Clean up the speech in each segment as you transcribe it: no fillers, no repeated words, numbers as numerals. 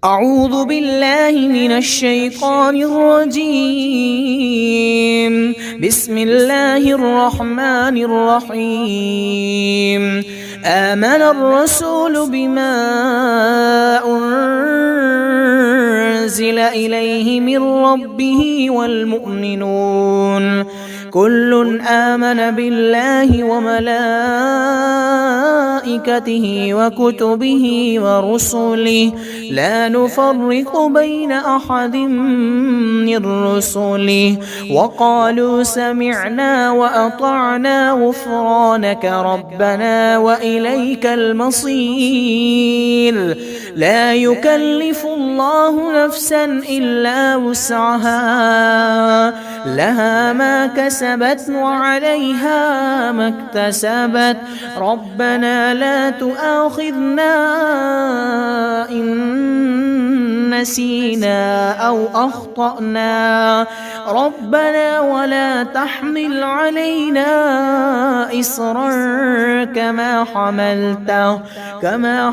أعوذ بالله من الشيطان الرجيم. بسم الله الرحمن الرحيم. آمن الرسول بما أنزل إليه من ربه والمؤمنون كل آمن بالله وملائكته وكتبه ورسله لا نفرق بين أحد من رسله وقالوا سمعنا وأطعنا غفرانك ربنا وإليك المصير. لا يكلف الله نفسا إلا وسعها لها ما كسبت وعليها ما اكتسبت ربنا لا تؤاخذنا إن نسينا أو أخطأنا ربنا ولا تحمل علينا إصرا كما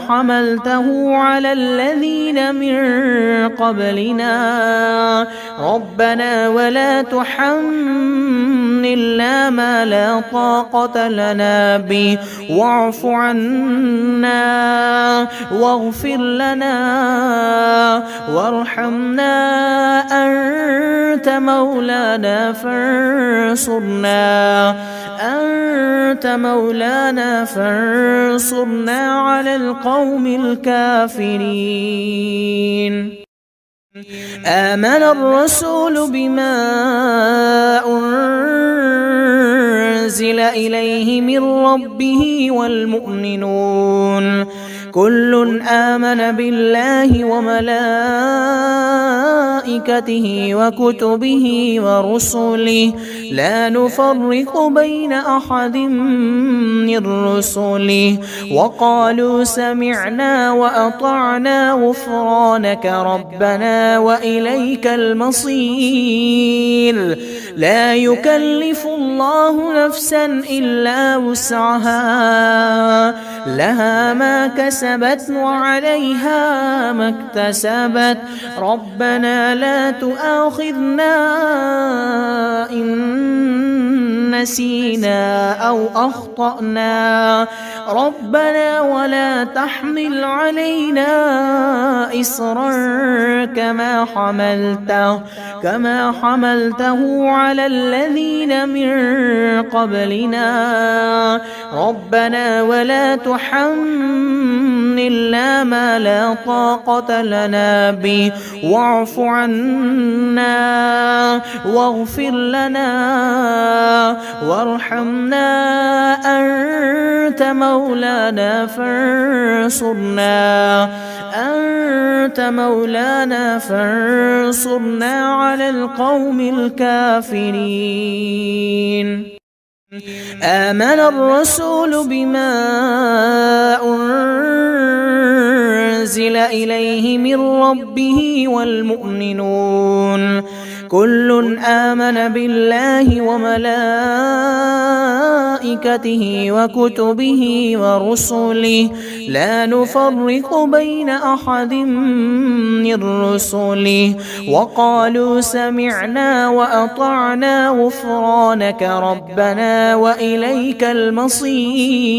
حملته على الذين من قبلنا ربنا ولا تحملنا ما لا طاقة لنا به واعف عنا واغفر لنا وارحمنا أنت مولانا فانصرنا على القوم الكافرين. آمن الرسول بما أنزل إليه من ربه والمؤمنون كل آمن بالله وملائكته وكتبه ورسله لا نفرق بين أحد من رسله وقالوا سمعنا وأطعنا غفرانك ربنا وإليك المصير. لا يكلف الله نفسا إلا وسعها لها ما كسبت وعليها ما اكتسبت ربنا لا تؤاخذنا إن نسينا أو أخطأنا ربنا ولا تحمل علينا إصرا كما حملته على الذين من قبلنا ربنا ولا تحملنا ما لا طاقة لنا به واعف عنا واغفر لنا وارحمنا أنت مولانا فانصرنا على القوم الكافرين. آمن الرسول بما أنزل إليه من ربه والمؤمنون كل آمن بالله وملائكته وكتبه ورسله لا نفرق بين أحد من رسله وقالوا سمعنا وأطعنا غفرانك ربنا وإليك المصير.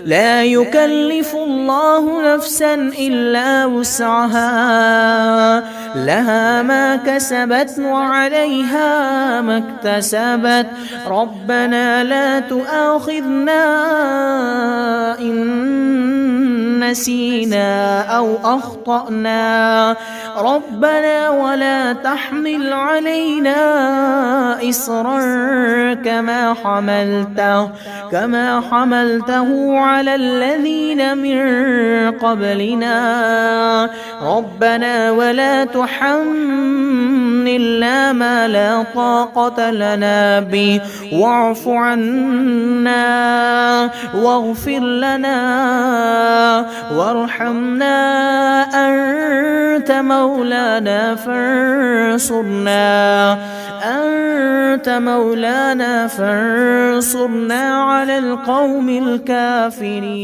لا يكلف الله نفسا إلا وسعها لها ما كسبت وعليها ما اكتسبت ربنا لا تؤاخذنا إن نسينا أو أخطأنا ربنا ولا تحمل علينا إصرا كما حملته على الذين من قبلنا ربنا ولا تحملنا ما لا طاقة لنا به واعف عنا واغفر لنا وارحمنا أنت مولانا فانصرنا على القوم الكافرين.